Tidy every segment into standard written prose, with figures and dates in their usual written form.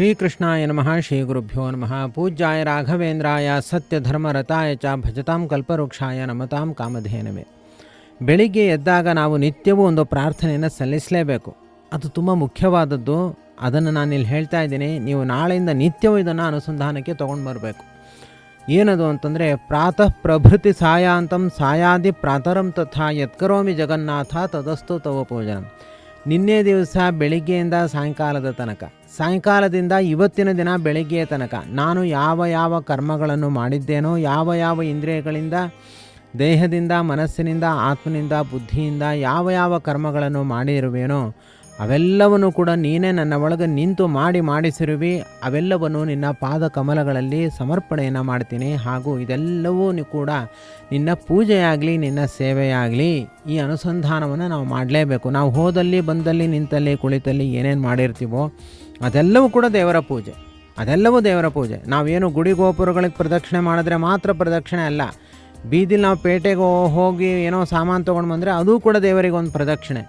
ಶ್ರೀಕೃಷ್ಣಾಯ ನಮಃ. ಶ್ರೀ ಗುರುಭ್ಯೋ ನಮಃ. ಪೂಜ್ಯಾಯ ರಾಘವೇಂದ್ರಾಯ ಸತ್ಯಧರ್ಮರತಾಯ ಚ ಭಜತಾಂ ಕಲ್ಪವೃಕ್ಷಾಯ ನಮತಾಂ ಕಾಮಧೇನವೇ. ಬೆಳಿಗ್ಗೆ ಎದ್ದಾಗ ನಾವು ನಿತ್ಯವೂ ಒಂದು ಪ್ರಾರ್ಥನೆಯನ್ನು ಸಲ್ಲಿಸಲೇಬೇಕು. ಅದು ತುಂಬ ಮುಖ್ಯವಾದದ್ದು. ಅದನ್ನು ನಾನು ಇಲ್ಲಿ ಹೇಳ್ತಾ ಇದ್ದೀನಿ. ನೀವು ನಾಳೆಯಿಂದ ನಿತ್ಯವೂ ಇದನ್ನು ಅನುಸಂಧಾನಕ್ಕೆ ತೊಗೊಂಡು ಬರಬೇಕು. ಏನದು ಅಂತಂದರೆ, ಪ್ರಾತಃ ಪ್ರಭೃತಿ ಸಾಯಾಂತಂ ಸಾಯಾದಿ ಪ್ರಾತರಂ ತಥಾ ಯತ್ಕರೋಮಿ ಜಗನ್ನಾಥ ತದಸ್ತು ತವ ಪೂಜನಂ. ನಿನ್ನೆ ದಿವಸ ಬೆಳಿಗ್ಗೆಯಿಂದ ಸಾಯಂಕಾಲದ ತನಕ, ಸಾಯಂಕಾಲದಿಂದ ಇವತ್ತಿನ ದಿನ ಬೆಳಿಗ್ಗೆಯ ತನಕ ನಾನು ಯಾವ ಯಾವ ಕರ್ಮಗಳನ್ನು ಮಾಡಿದ್ದೇನೋ, ಯಾವ ಯಾವ ಇಂದ್ರಿಯಗಳಿಂದ, ದೇಹದಿಂದ, ಮನಸ್ಸಿನಿಂದ, ಆತ್ಮನಿಂದ, ಬುದ್ಧಿಯಿಂದ ಯಾವ ಯಾವ ಕರ್ಮಗಳನ್ನು ಮಾಡಿರುವೇನೋ ಅವೆಲ್ಲವನ್ನು ಕೂಡ ನೀನೇ ನನ್ನ ಒಳಗೆ ನಿಂತು ಮಾಡಿಸಿರುವಿ. ಅವೆಲ್ಲವನ್ನು ನಿನ್ನ ಪಾದ ಕಮಲಗಳಲ್ಲಿ ಸಮರ್ಪಣೆಯನ್ನು ಮಾಡ್ತೀನಿ. ಹಾಗೂ ಇದೆಲ್ಲವೂ ಕೂಡ ನಿನ್ನ ಪೂಜೆಯಾಗಲಿ, ನಿನ್ನ ಸೇವೆಯಾಗಲಿ. ಈ ಅನುಸಂಧಾನವನ್ನು ನಾವು ಮಾಡಲೇಬೇಕು. ನಾವು ಹೋದಲ್ಲಿ, ಬಂದಲ್ಲಿ, ನಿಂತಲ್ಲಿ, ಕುಳಿತಲ್ಲಿ ಏನೇನು ಮಾಡಿರ್ತೀವೋ ಅದೆಲ್ಲವೂ ಕೂಡ ದೇವರ ಪೂಜೆ. ಅದೆಲ್ಲವೂ ದೇವರ ಪೂಜೆ. ನಾವೇನು ಗುಡಿ ಗೋಪುರಗಳಿಗೆ ಪ್ರದಕ್ಷಿಣೆ ಮಾಡಿದ್ರೆ ಮಾತ್ರ ಪ್ರದಕ್ಷಿಣೆ ಅಲ್ಲ. ಬೀದಿಲಿ ನಾವು ಪೇಟೆಗೆ ಹೋಗಿ ಏನೋ ಸಾಮಾನು ತೊಗೊಂಡು ಬಂದರೆ ಅದೂ ಕೂಡ ದೇವರಿಗೆ ಒಂದು ಪ್ರದಕ್ಷಿಣೆ.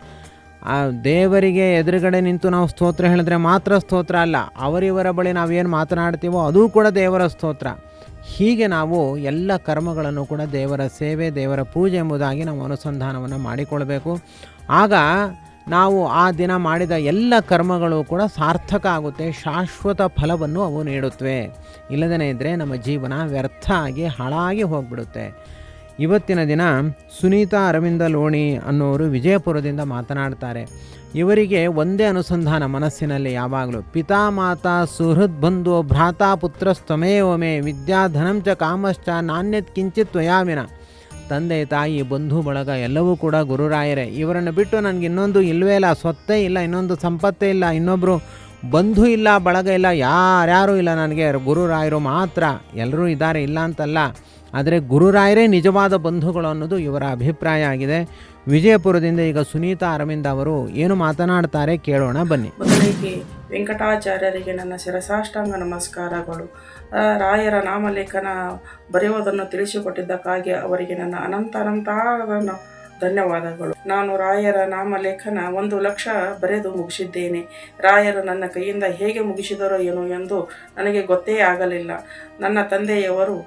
ಆ ದೇವರಿಗೆ ಎದುರುಗಡೆ ನಿಂತು ನಾವು ಸ್ತೋತ್ರ ಹೇಳಿದ್ರೆ ಮಾತ್ರ ಸ್ತೋತ್ರ ಅಲ್ಲ, ಅವರಿವರ ಬಳಿ ನಾವೇನು ಮಾತನಾಡ್ತೀವೋ ಅದೂ ಕೂಡ ದೇವರ ಸ್ತೋತ್ರ. ಹೀಗೆ ನಾವು ಎಲ್ಲ ಕರ್ಮಗಳನ್ನು ಕೂಡ ದೇವರ ಸೇವೆ, ದೇವರ ಪೂಜೆ ಎಂಬುದಾಗಿ ನಾವು ಅನುಸಂಧಾನವನ್ನು ಮಾಡಿಕೊಳ್ಬೇಕು. ಆಗ ನಾವು ಆ ದಿನ ಮಾಡಿದ ಎಲ್ಲ ಕರ್ಮಗಳು ಕೂಡ ಸಾರ್ಥಕ ಆಗುತ್ತೆ, ಶಾಶ್ವತ ಫಲವನ್ನು ಅವು ನೀಡುತ್ತವೆ. ಇಲ್ಲದೇ ಇದ್ದರೆ ನಮ್ಮ ಜೀವನ ವ್ಯರ್ಥ ಆಗಿ ಹಾಳಾಗಿ ಹೋಗಿಬಿಡುತ್ತೆ. ಇವತ್ತಿನ ದಿನ ಸುನೀತಾ ಅರವಿಂದ ಲೋಣಿ ಅನ್ನೋರು ವಿಜಯಪುರದಿಂದ ಮಾತನಾಡ್ತಾರೆ. ಇವರಿಗೆ ಒಂದೇ ಅನುಸಂಧಾನ ಮನಸ್ಸಿನಲ್ಲಿ ಯಾವಾಗಲೂ. ಪಿತಾ ಮಾತಾ ಸುಹೃದ್ ಬಂಧು ಭ್ರಾತಾ ಪುತ್ರಸ್ತಮೇವಮೇ ವಿದ್ಯಾಧನಂಚ ಕಾಮಶ್ಚ ನಾಣ್ಯತ್ ಕಿಂಚಿತ್ ತ್ವಯಾವಿನ. ತಂದೆ, ತಾಯಿ, ಬಂಧು ಬಳಗ ಎಲ್ಲವೂ ಕೂಡ ಗುರುರಾಯರೇ. ಇವರನ್ನು ಬಿಟ್ಟು ನನಗೆ ಇನ್ನೊಂದು ಇಲ್ಲವೇ ಇಲ್ಲ. ಸ್ವತ್ತೇ ಇಲ್ಲ, ಇನ್ನೊಂದು ಸಂಪತ್ತೇ ಇಲ್ಲ, ಇನ್ನೊಬ್ಬರು ಬಂಧು ಇಲ್ಲ, ಬಳಗ ಇಲ್ಲ, ಯಾರ್ಯಾರೂ ಇಲ್ಲ. ನನಗೆ ಗುರುರಾಯರು ಮಾತ್ರ. ಎಲ್ಲರೂ ಇದ್ದಾರೆ, ಇಲ್ಲ ಅಂತಲ್ಲ. ಆದರೆ ಗುರುರಾಯರೇ ನಿಜವಾದ ಬಂಧುಗಳು ಅನ್ನೋದು ಇವರ ಅಭಿಪ್ರಾಯ ಆಗಿದೆ. ವಿಜಯಪುರದಿಂದ ಈಗ ಸುನೀತಾ ಅರವಿಂದ ಅವರು ಏನು ಮಾತನಾಡ್ತಾರೆ ಕೇಳೋಣ ಬನ್ನಿ. ಮೊದಲಿಗೆ ವೆಂಕಟಾಚಾರ್ಯರಿಗೆ ನನ್ನ ಶಿರಸಾಷ್ಟಾಂಗ ನಮಸ್ಕಾರಗಳು. ರಾಯರ ನಾಮಲೇಖನ ಬರೆಯುವುದನ್ನು ತಿಳಿಸಿಕೊಟ್ಟಿದ್ದಕ್ಕಾಗಿ ಅವರಿಗೆ ನನ್ನ ಅನಂತ ಧನ್ಯವಾದಗಳು. ನಾನು ರಾಯರ ನಾಮಲೇಖನ 1,00,000 ಬರೆದು ಮುಗಿಸಿದ್ದೇನೆ. ರಾಯರು ನನ್ನ ಕೈಯಿಂದ ಹೇಗೆ ಮುಗಿಸಿದರೋ ಏನೋ ಎಂದು ನನಗೆ ಗೊತ್ತೇ ಆಗಲಿಲ್ಲ. ನನ್ನ ತಂದೆಯವರು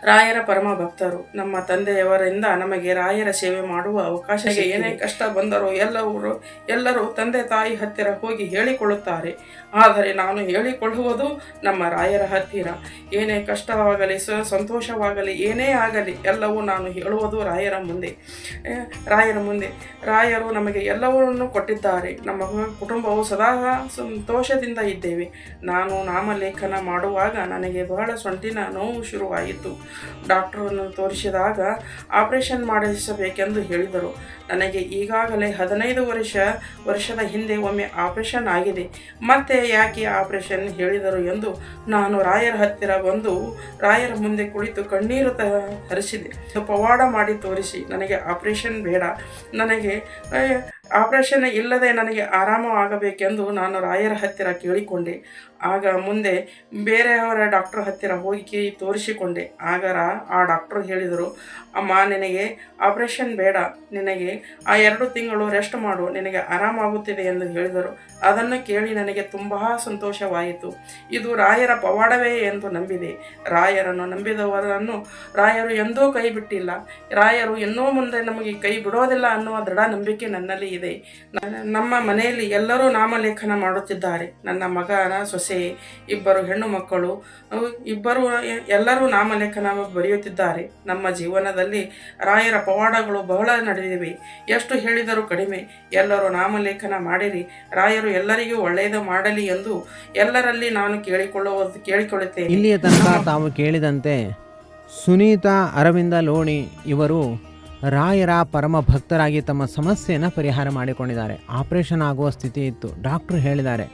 ರಾಯರ ಪರಮ ಭಕ್ತರು. ನಮ್ಮ ತಂದೆಯವರಿಂದ ನಮಗೆ ರಾಯರ ಸೇವೆ ಮಾಡುವ ಅವಕಾಶ, ಏನೇ ಕಷ್ಟ ಬಂದರೂ ಎಲ್ಲರೂ ತಂದೆ ತಾಯಿ ಹತ್ತಿರ ಹೋಗಿ ಹೇಳಿಕೊಳ್ಳುತ್ತಾರೆ. ಆದರೆ ನಾನು ಹೇಳಿಕೊಳ್ಳುವುದು ನಮ್ಮ ರಾಯರ ಹತ್ತಿರ. ಏನೇ ಕಷ್ಟವಾಗಲಿ, ಸಂತೋಷವಾಗಲಿ, ಏನೇ ಆಗಲಿ ಎಲ್ಲವೂ ನಾನು ಹೇಳುವುದು ರಾಯರ ಮುಂದೆ. ರಾಯರು ನಮಗೆ ಎಲ್ಲವನ್ನೂ ಕೊಟ್ಟಿದ್ದಾರೆ. ನಮ್ಮ ಕುಟುಂಬವು ಸದಾ ಸಂತೋಷದಿಂದ ಇದ್ದೇವೆ. ನಾನು ನಾಮಲೇಖನ ಮಾಡುವಾಗ ನನಗೆ ಬಹಳ ಸೊಂಟಿನ ನೋವು ಶುರುವಾಯಿತು. ಡಾಕ್ಟರನ್ನು ತೋರಿಸಿದಾಗ ಆಪರೇಷನ್ ಮಾಡಿಸಬೇಕೆಂದು ಹೇಳಿದರು. ನನಗೆ ಈಗಾಗಲೇ 15 ವರ್ಷದ ಹಿಂದೆ ಒಮ್ಮೆ ಆಪರೇಷನ್ ಆಗಿದೆ. ಮತ್ತೆ ಯಾಕೆ ಆಪರೇಷನ್ ಹೇಳಿದರು ಎಂದು ನಾನು ರಾಯರ ಹತ್ತಿರ ಬಂದು ರಾಯರ ಮುಂದೆ ಕುಳಿತು ಕಣ್ಣೀರು ಹರಿಸಿದೆ. ಪವಾಡ ಮಾಡಿ ತೋರಿಸಿ, ನನಗೆ ಆಪರೇಷನ್ ಬೇಡ, ನನಗೆ ಆಪರೇಷನ್ ಇಲ್ಲದೆ ನನಗೆ ಆರಾಮವಾಗಬೇಕೆಂದು ನಾನು ರಾಯರ ಹತ್ತಿರ ಕೇಳಿಕೊಂಡೆ. ಆಗ ಮುಂದೆ ಬೇರೆಯವರ ಡಾಕ್ಟರ್ ಹತ್ತಿರ ಹೋಗಿ ತೋರಿಸಿಕೊಂಡೆ. ಆಗ ಆ ಡಾಕ್ಟರ್ ಹೇಳಿದರು, ಅಮ್ಮ, ನಿನಗೆ ಆಪರೇಷನ್ ಬೇಡ, ನಿನಗೆ 2 ತಿಂಗಳು ರೆಸ್ಟ್ ಮಾಡು, ನಿನಗೆ ಆರಾಮಾಗುತ್ತಿದೆ ಎಂದು ಹೇಳಿದರು. ಅದನ್ನು ಕೇಳಿ ನನಗೆ ತುಂಬ ಸಂತೋಷವಾಯಿತು. ಇದು ರಾಯರ ಪವಾಡವೇ ಎಂದು ನಂಬಿದೆ. ರಾಯರನ್ನು ನಂಬಿದವರನ್ನು ರಾಯರು ಎಂದೂ ಕೈ ಬಿಟ್ಟಿಲ್ಲ. ರಾಯರು ಇನ್ನೂ ಮುಂದೆ ನಮಗೆ ಕೈ ಬಿಡೋದಿಲ್ಲ ಅನ್ನುವ ದೃಢ ನಂಬಿಕೆ ನನ್ನಲ್ಲಿ ಇದೆ. ನಮ್ಮ ಮನೆಯಲ್ಲಿ ಎಲ್ಲರೂ ನಾಮಲೇಖನ ಮಾಡುತ್ತಿದ್ದಾರೆ. ನನ್ನ ಮಗನ ಸೊಸೆ, 2 ಹೆಣ್ಣು ಮಕ್ಕಳು, ಎಲ್ಲರೂ ನಾಮಲೇಖನ ಬರೆಯುತ್ತಿದ್ದಾರೆ. ನಮ್ಮ ಜೀವನದಲ್ಲಿ ರಾಯರ ಪವಾಡಗಳು ಬಹಳ ನಡೆದಿವೆ. ಎಷ್ಟು ಹೇಳಿದರೂ ಕಡಿಮೆ. ಎಲ್ಲರೂ ನಾಮಲೇಖನ ಮಾಡಿರಿ, ರಾಯರು ಎಲ್ಲರಿಗೂ ಒಳ್ಳೆಯದು ಮಾಡಲಿ ಎಂದು ಎಲ್ಲರಲ್ಲಿ ನಾನು ಕೇಳಿಕೊಳ್ಳುತ್ತೇನೆ. ಇಲ್ಲಿಯ ತನಕ ತಾವು ಕೇಳಿದಂತೆ ಸುನೀತಾ ಅರವಿಂದ ಲೋಣಿ ಇವರು ರಾಯರ ಪರಮ ಭಕ್ತರಾಗಿ ತಮ್ಮ ಸಮಸ್ಯೆಯನ್ನು ಪರಿಹಾರ ಮಾಡಿಕೊಂಡಿದ್ದಾರೆ. ಆಪರೇಷನ್ ಆಗುವ ಸ್ಥಿತಿ ಇತ್ತು, ಡಾಕ್ಟ್ರು ಹೇಳಿದ್ದಾರೆ.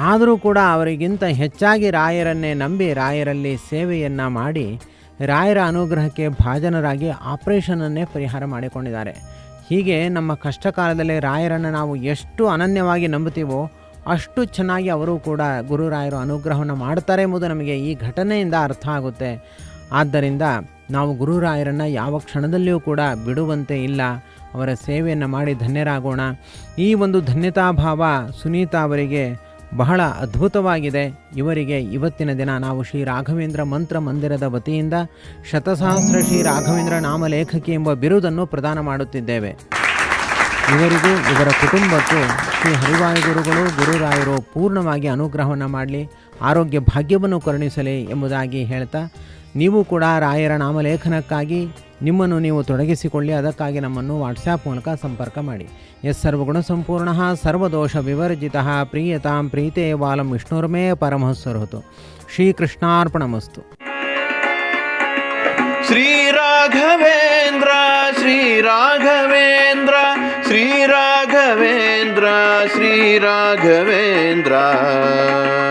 ಆದರೂ ಕೂಡ ಅವರಿಗಿಂತ ಹೆಚ್ಚಾಗಿ ರಾಯರನ್ನೇ ನಂಬಿ ರಾಯರಲ್ಲಿ ಸೇವೆಯನ್ನು ಮಾಡಿ ರಾಯರ ಅನುಗ್ರಹಕ್ಕೆ ಭಾಜನರಾಗಿ ಆಪರೇಷನನ್ನೇ ಪರಿಹಾರ ಮಾಡಿಕೊಂಡಿದ್ದಾರೆ. ಹೀಗೆ ನಮ್ಮ ಕಷ್ಟ ಕಾಲದಲ್ಲಿ ರಾಯರನ್ನು ನಾವು ಎಷ್ಟು ಅನನ್ಯವಾಗಿ ನಂಬುತ್ತೀವೋ ಅಷ್ಟು ಚೆನ್ನಾಗಿ ಅವರು ಕೂಡ ಗುರುರಾಯರು ಅನುಗ್ರಹವನ್ನು ಮಾಡ್ತಾರೆ ಎಂಬುದು ನಮಗೆ ಈ ಘಟನೆಯಿಂದ ಅರ್ಥ ಆಗುತ್ತೆ. ಆದ್ದರಿಂದ ನಾವು ಗುರುರಾಯರನ್ನು ಯಾವ ಕ್ಷಣದಲ್ಲಿಯೂ ಕೂಡ ಬಿಡುವಂತೆ ಇಲ್ಲ. ಅವರ ಸೇವೆಯನ್ನು ಮಾಡಿ ಧನ್ಯರಾಗೋಣ. ಈ ಒಂದು ಧನ್ಯತಾಭಾವ ಸುನೀತಾ ಅವರಿಗೆ ಬಹಳ ಅದ್ಭುತವಾಗಿದೆ. ಇವರಿಗೆ ಇವತ್ತಿನ ದಿನ ನಾವು ಶ್ರೀ ರಾಘವೇಂದ್ರ ಮಂತ್ರ ಮಂದಿರದ ವತಿಯಿಂದ ಶತಸಹಸ್ರ ಶ್ರೀ ರಾಘವೇಂದ್ರ ನಾಮಲೇಖಕಿ ಎಂಬ ಬಿರುದನ್ನು ಪ್ರದಾನ ಮಾಡುತ್ತಿದ್ದೇವೆ. ಇವರಿಗೂ ಇವರ ಕುಟುಂಬಕ್ಕೂ ಶ್ರೀ ಹರಿವಾಯುಗುರುಗಳು ಗುರುರಾಯರು ಪೂರ್ಣವಾಗಿ ಅನುಗ್ರಹವನ್ನು ಮಾಡಲಿ, ಆರೋಗ್ಯ ಭಾಗ್ಯವನ್ನು ಕರುಣಿಸಲಿ ಎಂಬುದಾಗಿ ಹೇಳ್ತಾ, ನೀವು ಕೂಡ ರಾಯರ ನಾಮಲೇಖನಕ್ಕಾಗಿ ನಿಮ್ಮನ್ನು ನೀವು ತೊಡಗಿಸಿಕೊಳ್ಳಿ. ಅದಕ್ಕಾಗಿ ನಮ್ಮನ್ನು ವಾಟ್ಸ್ಯಾಪ್ ಮೂಲಕ ಸಂಪರ್ಕ ಮಾಡಿ. ಎಸ್ ಸರ್ವಗುಣ ಸಂಪೂರ್ಣ ಸರ್ವದೋಷ ವಿವರ್ಜಿತ ಪ್ರೀಯತಾಂ ಪ್ರೀತೆ ಬಾಲಂ ವಿಷ್ಣುರ್ಮೇ ಪರಮಹಂಸರ್ಹತು. ಶ್ರೀಕೃಷ್ಣಾರ್ಪಣಮಸ್ತು. ಶ್ರೀ ರಾಘವೇಂದ್ರ ಶ್ರೀ ರಾಘವೇಂದ್ರ ಶ್ರೀ ರಾಘವೇಂದ್ರ ಶ್ರೀ ರಾಘವೇಂದ್ರ